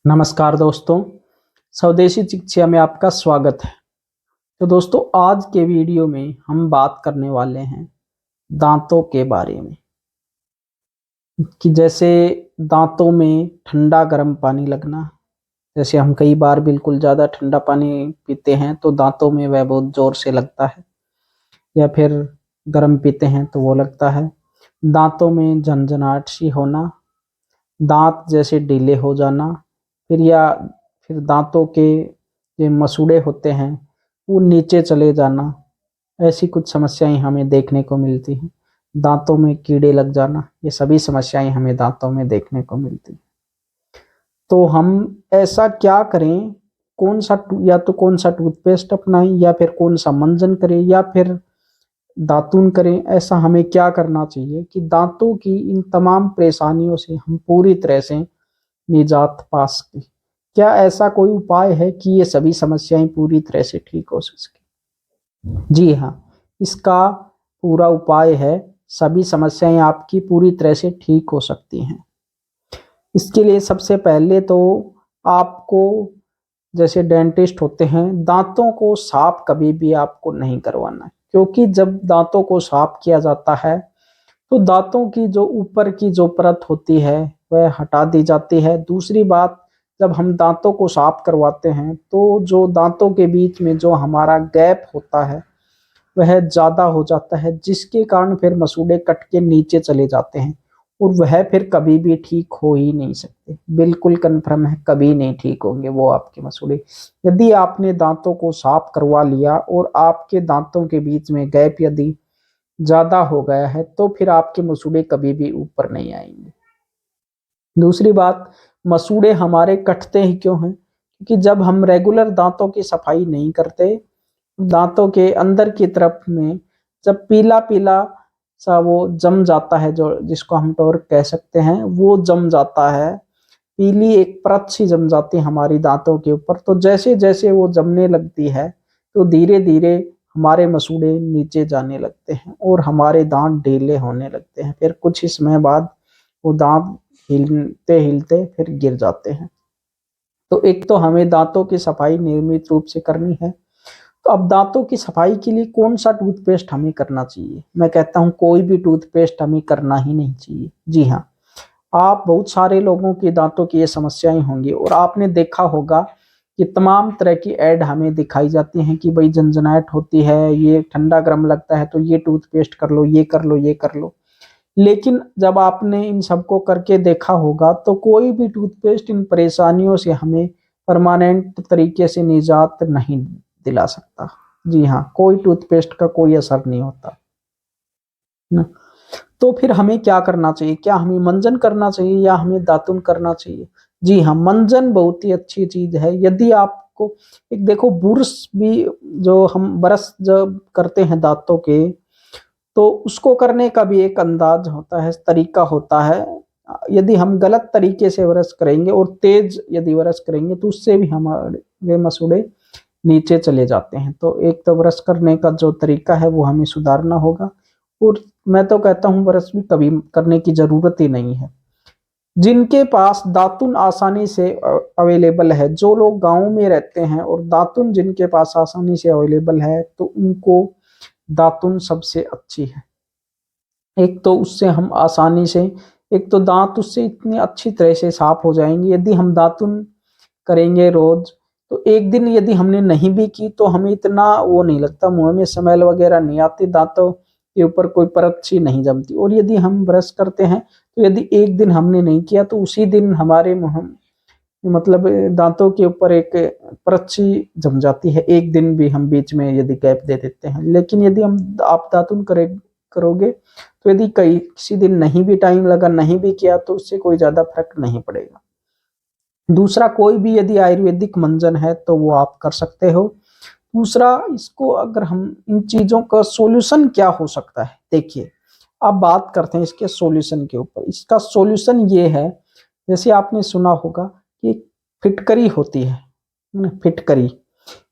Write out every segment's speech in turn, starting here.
नमस्कार दोस्तों, स्वदेशी चिकित्सा में आपका स्वागत है। तो दोस्तों, आज के वीडियो में हम बात करने वाले हैं दांतों के बारे में कि जैसे दांतों में ठंडा गर्म पानी लगना। जैसे हम कई बार बिल्कुल ज़्यादा ठंडा पानी पीते हैं तो दांतों में वह बहुत ज़ोर से लगता है, या फिर गर्म पीते हैं तो वो लगता है। दांतों में झनझनाहट सी होना, दांत जैसे ढीले हो जाना, फिर दांतों के जो मसूड़े होते हैं वो नीचे चले जाना। ऐसी कुछ समस्याएं हमें देखने को मिलती हैं। दांतों में कीड़े लग जाना, ये सभी समस्याएं हमें दांतों में देखने को मिलती हैं। तो हम ऐसा क्या करें? कौन सा टूथपेस्ट अपनाएं, या फिर कौन सा मंजन करें, या फिर दातून करें? ऐसा हमें क्या करना चाहिए कि दांतों की इन तमाम परेशानियों से हम पूरी तरह से निजात पा सकें? क्या ऐसा कोई उपाय है कि ये सभी समस्याएं पूरी तरह से ठीक हो सके? जी हाँ, इसका पूरा उपाय है। सभी समस्याएं आपकी पूरी तरह से ठीक हो सकती हैं। इसके लिए सबसे पहले तो आपको, जैसे डेंटिस्ट होते हैं, दांतों को साफ कभी भी आपको नहीं करवाना है, क्योंकि जब दांतों को साफ किया जाता है तो दांतों की जो ऊपर की जो परत होती है वह हटा दी जाती है। दूसरी बात, जब हम दांतों को साफ करवाते हैं तो जो दांतों के बीच में जो हमारा गैप होता है वह ज़्यादा हो जाता है, जिसके कारण फिर मसूड़े कट के नीचे चले जाते हैं और वह फिर कभी भी ठीक हो ही नहीं सकते। बिल्कुल कन्फर्म है, कभी नहीं ठीक होंगे वो आपके मसूड़े। यदि आपने दांतों को साफ करवा लिया और आपके दांतों के बीच में गैप यदि ज़्यादा हो गया है तो फिर आपके मसूड़े कभी भी ऊपर नहीं आएंगे। दूसरी बात, मसूड़े हमारे कटते ही क्यों हैं? क्योंकि जब हम रेगुलर दांतों की सफाई नहीं करते, दांतों के अंदर की तरफ में जब पीला-पीला सा वो जम जाता है, जो जिसको हम टोर्क कह सकते हैं, वो जम जाता है। पीली एक परत सी जम जाती है हमारी दांतों के ऊपर। तो जैसे-जैसे वो जमने लगती है, तो धीरे-धीरे हमारे मसूड़े नीचे जाने लगते हैं और हमारे दांत ढीले होने लगते हैं। फिर कुछ ही समय बाद वो दांत हिलते-हिलते फिर गिर जाते हैं। तो एक तो हमें दांतों की सफाई नियमित रूप से करनी है। तो अब दांतों की सफाई के लिए कौन-सा टूथपेस्ट हमें करना चाहिए? मैं कहता हूँ कोई भी टूथपेस्ट हमें करना ही नहीं चाहिए। जी हाँ, आप बहुत सारे लोगों की दांतों की ये समस्याएँ होंगी और आपने देखा होगा कि तमाम तरह की ऐड हमें दिखाई जाती हैं कि भई झनझनाहट होती है, ये ठंडा गरम लगता है तो ये टूथपेस्ट कर लो, ये कर लो, ये कर लो। लेकिन जब आपने इन सबको करके देखा होगा तो कोई भी टूथपेस्ट इन परेशानियों से हमें परमानेंट तरीके से निजात नहीं दिला सकता। जी हाँ, कोई टूथपेस्ट का कोई असर नहीं होता। ना? तो फिर हमें क्या करना चाहिए? क्या हमें मंजन करना चाहिए या हमें दातुन करना चाहिए? जी हाँ, मंजन बहुत ही अच्छी चीज़ है। यदि आपको एक देखो, बुर्श भी जो हम ब्रश जब करते हैं दाँतों के, तो उसको करने का भी एक अंदाज़ होता है, तरीका होता है। यदि हम गलत तरीके से ब्रश करेंगे और तेज़ यदि ब्रश करेंगे तो उससे भी हमारे मसूड़े नीचे चले जाते हैं। तो एक तो ब्रश करने का जो तरीका है वो हमें सुधारना होगा, और मैं तो कहता हूँ ब्रश भी कभी करने की ज़रूरत ही नहीं है। जिनके पास दातुन आसानी से अवेलेबल है, जो लोग गाँव में रहते हैं और दातुन जिनके पास आसानी से अवेलेबल है, तो उनको दातुन सबसे अच्छी है। एक तो उससे हम आसानी से, एक तो दाँत उससे इतनी अच्छी तरह से साफ हो जाएँगे। यदि हम दातुन करेंगे रोज़, तो एक दिन यदि हमने नहीं भी की तो हमें इतना वो नहीं लगता, मुँह में स्मेल वग़ैरह नहीं आती, दाँतों के ऊपर कोई परत सी नहीं जमती। और यदि हम ब्रश करते हैं, तो यदि एक दिन हमने नहीं किया तो उसी दिन हमारे मुँह मतलब दाँतों के ऊपर एक परत सी जम जाती है, एक दिन भी हम बीच में यदि गैप दे देते हैं। लेकिन यदि आप दातुन करोगे, तो यदि किसी दिन नहीं भी टाइम लगा, नहीं भी किया, तो उससे कोई ज़्यादा फ़र्क नहीं पड़ेगा। दूसरा, कोई भी यदि आयुर्वेदिक मंजन है तो वो आप कर सकते हो। दूसरा, इसको अगर हम इन चीज़ों का सॉल्यूशन क्या हो सकता है? देखिए, अब बात करते हैं इसके सॉल्यूशन के ऊपर। इसका सॉल्यूशन ये है, जैसे आपने सुना होगा कि फिटकरी होती है ना? फिटकरी।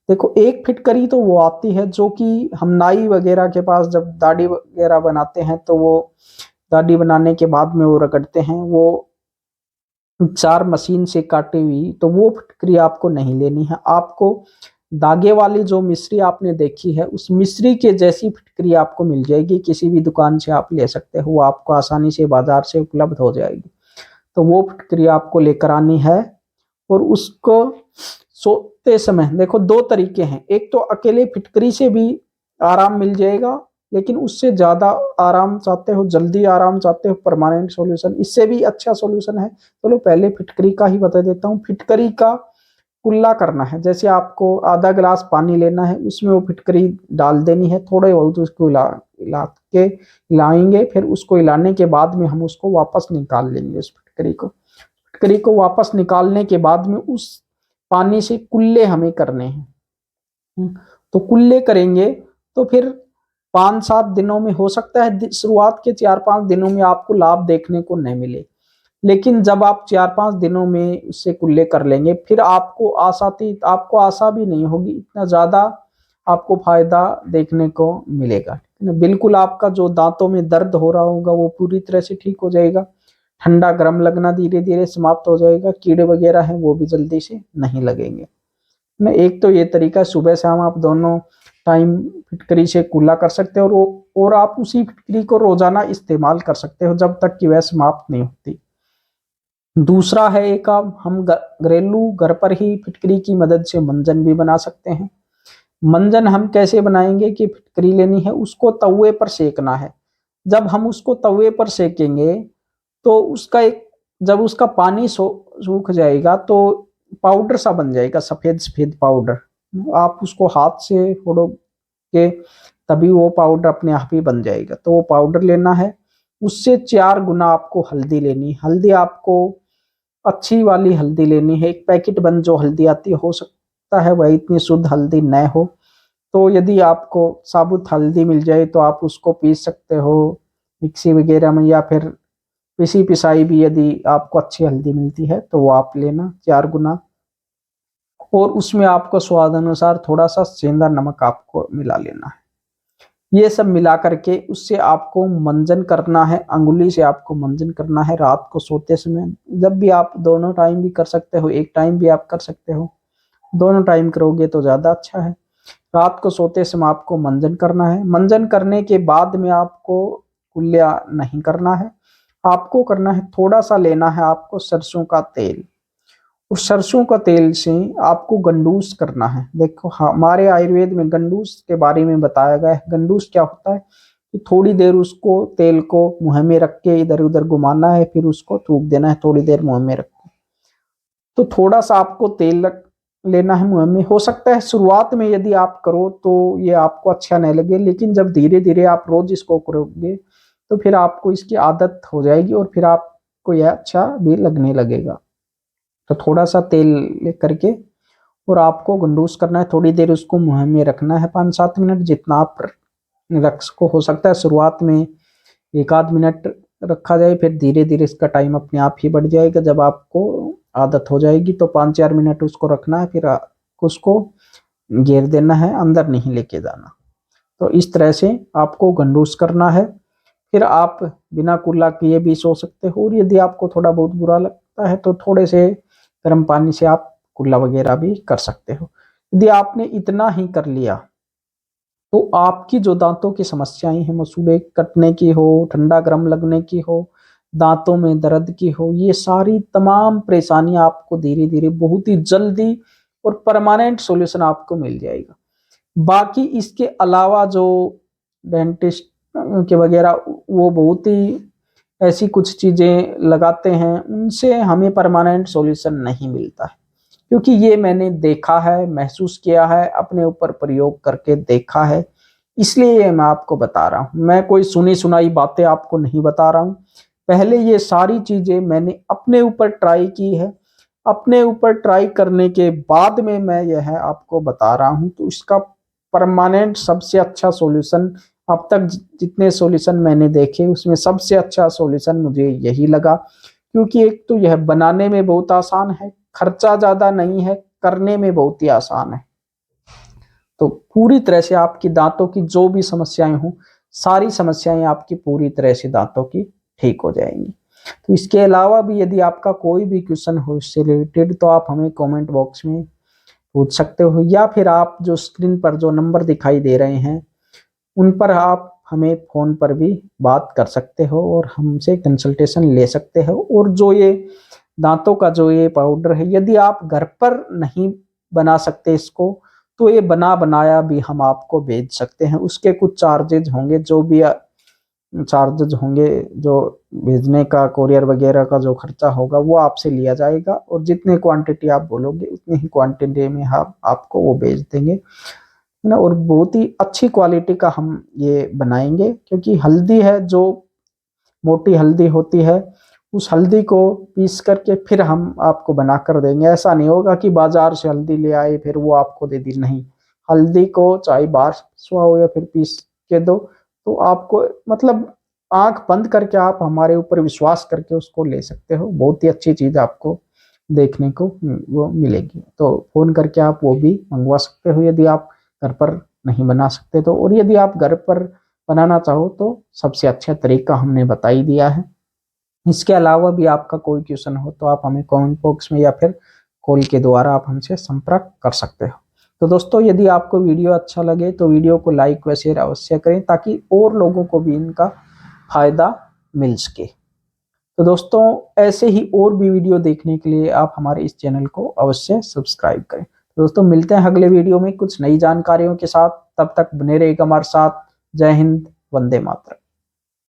देखो, एक फिटकरी तो वो आती है जो कि हम नाई वगैरह के पास जब दाढ़ी वगैरह बनाते हैं तो वो दाढ़ी बनाने के बाद में वो रगड़ते हैं, वो चार मशीन से काटी हुई, तो वो फिटकरी आपको नहीं लेनी है। आपको धागे वाली जो मिश्री आपने देखी है, उस मिश्री के जैसी फिटकरी आपको मिल जाएगी, किसी भी दुकान से आप ले सकते हो, वो आपको आसानी से बाजार से उपलब्ध हो जाएगी। तो वो फिटकरी आपको लेकर आनी है और उसको सोते समय, देखो दो तरीके हैं, एक तो अकेले फिटकरी से भी आराम मिल जाएगा, लेकिन उससे ज्यादा आराम चाहते हो, जल्दी आराम चाहते हो, परमानेंट सॉल्यूशन, इससे भी अच्छा सॉल्यूशन है। चलो पहले फिटकरी का ही बता देता हूँ। फिटकरी का कुल्ला करना है। जैसे आपको आधा गिलास पानी लेना है, उसमें वो फिटकरी डाल देनी है, थोड़े बहुत उसको हिलाएंगे, फिर उसको हिलाने के बाद में हम उसको वापस निकाल लेंगे। उस फिटकरी को वापस निकालने के बाद में उस पानी से कुल्ले हमें करने हैं। तो कुल्ले करेंगे तो फिर 5-7 दिनों में हो सकता है, शुरुआत के 4-5 दिनों में आपको लाभ देखने को नहीं मिले, लेकिन जब आप 4-5 दिनों में उससे कुल्ले कर लेंगे, फिर आपको आशा भी नहीं होगी, इतना ज्यादा आपको फायदा देखने को मिलेगा। बिल्कुल आपका जो दांतों में दर्द हो रहा होगा वो पूरी तरह से ठीक हो जाएगा। ठंडा गर्म लगना धीरे धीरे समाप्त हो जाएगा। कीड़े वगैरह हैं वो भी जल्दी से नहीं लगेंगे ना। एक तो ये तरीका, सुबह शाम आप दोनों टाइम फिटकरी से कुल्ला कर सकते हो, और आप उसी फिटकरी को रोजाना इस्तेमाल कर सकते हो जब तक कि वह समाप्त नहीं होती। दूसरा है एक, हम घरेलू घर पर ही फिटकरी की मदद से मंजन भी बना सकते हैं। मंजन हम कैसे बनाएंगे कि फिटकरी लेनी है, उसको तवे पर सेकना है। जब हम उसको तवे पर सेकेंगे तो उसका एक, जब उसका पानी सूख जाएगा तो पाउडर सा बन जाएगा, सफेद सफेद पाउडर। आप उसको हाथ से फोड़ोगे तभी वो पाउडर अपने आप ही बन जाएगा। तो वो पाउडर लेना है। उससे 4 गुना आपको हल्दी लेनी। हल्दी आपको अच्छी वाली हल्दी लेनी है। एक पैकेट बंद जो हल्दी आती है, हो सकता है वह इतनी शुद्ध हल्दी न हो, तो यदि आपको साबुत हल्दी मिल जाए तो आप उसको पीस सकते हो मिक्सी वगैरह में, या फिर पिसी पिसाई भी यदि आपको अच्छी हल्दी मिलती है तो वो आप लेना 4 गुना। और उसमें आपको स्वाद अनुसार थोड़ा सा सेंधा नमक आपको मिला लेना है। ये सब मिला करके उससे आपको मंजन करना है, अंगुली से आपको मंजन करना है रात को सोते समय। जब भी आप दोनों टाइम भी कर सकते हो, एक टाइम भी आप कर सकते हो, दोनों टाइम करोगे तो ज्यादा अच्छा है। रात को सोते समय आपको मंजन करना है। मंजन करने के बाद में आपको कुल्ला नहीं करना है, आपको करना है, थोड़ा सा लेना है आपको सरसों का तेल, और सरसों का तेल से आपको गंडूस करना है। देखो हमारे आयुर्वेद में गंडूस के बारे में बताया गया है। गंडूस क्या होता है कि थोड़ी देर उसको तेल को मुंह में रख के इधर उधर घुमाना है, फिर उसको थूक देना है थोड़ी देर मुंह में रख के। तो थोड़ा सा आपको तेल लेना है मुंह में। हो सकता है शुरुआत में यदि आप करो तो ये आपको अच्छा नहीं लगे, लेकिन जब धीरे धीरे आप रोज इसको करोगे तो फिर आपको इसकी आदत हो जाएगी और फिर आपको यह अच्छा भी लगने लगेगा। तो थोड़ा सा तेल ले करके और आपको गंडूस करना है, थोड़ी देर उसको मुंह में रखना है, 5-7 मिनट जितना आप रख सको। हो सकता है शुरुआत में 1-8 मिनट रखा जाए, फिर धीरे धीरे इसका टाइम अपने आप ही बढ़ जाएगा। जब आपको आदत हो जाएगी तो 5-4 मिनट उसको रखना है, फिर उसको घेर देना है, अंदर नहीं लेके जाना। तो इस तरह से आपको गंडूस करना है। फिर आप बिना कुल्ला किए भी सो सकते हो, और यदि आपको थोड़ा बहुत बुरा लगता है तो थोड़े से गर्म पानी से आप कुल्ला वगैरह भी कर सकते हो। यदि आपने इतना ही कर लिया तो आपकी जो दांतों की समस्याएं हैं, मसूड़े कटने की हो, ठंडा गर्म लगने की हो, दांतों में दर्द की हो, ये सारी तमाम परेशानियां आपको धीरे धीरे बहुत ही जल्दी और परमानेंट सॉल्यूशन आपको मिल जाएगा। बाकी इसके अलावा जो डेंटिस्ट के वगैरह वो बहुत ही ऐसी कुछ चीजें लगाते हैं, उनसे हमें परमानेंट सॉल्यूशन नहीं मिलता है, क्योंकि ये मैंने देखा है, महसूस किया है, अपने ऊपर प्रयोग करके देखा है, इसलिए ये मैं आपको बता रहा हूँ। मैं कोई सुनी सुनाई बातें आपको नहीं बता रहा हूँ। पहले ये सारी चीजें मैंने अपने ऊपर ट्राई की है, अपने ऊपर ट्राई करने के बाद में मैं यह आपको बता रहा हूँ। तो इसका परमानेंट सबसे अच्छा सॉल्यूशन, अब तक जितने सॉल्यूशन मैंने देखे उसमें सबसे अच्छा सॉल्यूशन मुझे यही लगा, क्योंकि एक तो यह बनाने में बहुत आसान है, खर्चा ज्यादा नहीं है, करने में बहुत ही आसान है। तो पूरी तरह से आपकी दांतों की जो भी समस्याएं हों, सारी समस्याएं आपकी पूरी तरह से दांतों की ठीक हो जाएंगी। तो इसके अलावा भी यदि आपका कोई भी क्वेश्चन हो इससे रिलेटेड तो आप हमें कमेंट बॉक्स में पूछ सकते हो, या फिर आप जो स्क्रीन पर जो नंबर दिखाई दे रहे हैं उन पर आप हमें फ़ोन पर भी बात कर सकते हो और हमसे कंसल्टेशन ले सकते हो। और जो ये दांतों का जो ये पाउडर है, यदि आप घर पर नहीं बना सकते इसको, तो ये बना बनाया भी हम आपको भेज सकते हैं। उसके कुछ चार्जेज होंगे, जो भी चार्जेज होंगे, जो भेजने का कोरियर वगैरह का जो खर्चा होगा वो आपसे लिया जाएगा, और जितने क्वांटिटी आप बोलोगे उतनी ही क्वांटिटी में हम आपको वो भेज देंगे, है ना। और बहुत ही अच्छी क्वालिटी का हम ये बनाएंगे, क्योंकि हल्दी है जो मोटी हल्दी होती है, उस हल्दी को पीस करके फिर हम आपको बना कर देंगे। ऐसा नहीं होगा कि बाजार से हल्दी ले आए फिर वो आपको दे दी, नहीं। हल्दी को चाहे बाहर सुआओ या फिर पीस के दो, तो आपको मतलब आंख बंद करके आप हमारे ऊपर विश्वास करके उसको ले सकते हो। बहुत ही अच्छी चीज आपको देखने को वो मिलेगी। तो फोन करके आप वो भी मंगवा सकते हो यदि आप घर पर नहीं बना सकते तो। और यदि आप घर पर बनाना चाहो तो सबसे अच्छा तरीका हमने बता ही दिया है। इसके अलावा भी आपका कोई क्वेश्चन हो तो आप हमें कमेंट बॉक्स में या फिर कॉल के द्वारा आप हमसे संपर्क कर सकते हो। तो दोस्तों, यदि आपको वीडियो अच्छा लगे तो वीडियो को लाइक व शेयर अवश्य करें, ताकि और लोगों को भी इनका फायदा मिल सके। तो दोस्तों, ऐसे ही और भी वीडियो देखने के लिए आप हमारे इस चैनल को अवश्य सब्सक्राइब करें। तो दोस्तों, मिलते हैं अगले वीडियो में कुछ नई जानकारियों के साथ। तब तक बने रहिएगा हमारे साथ। जय हिंद, वंदे मातरम।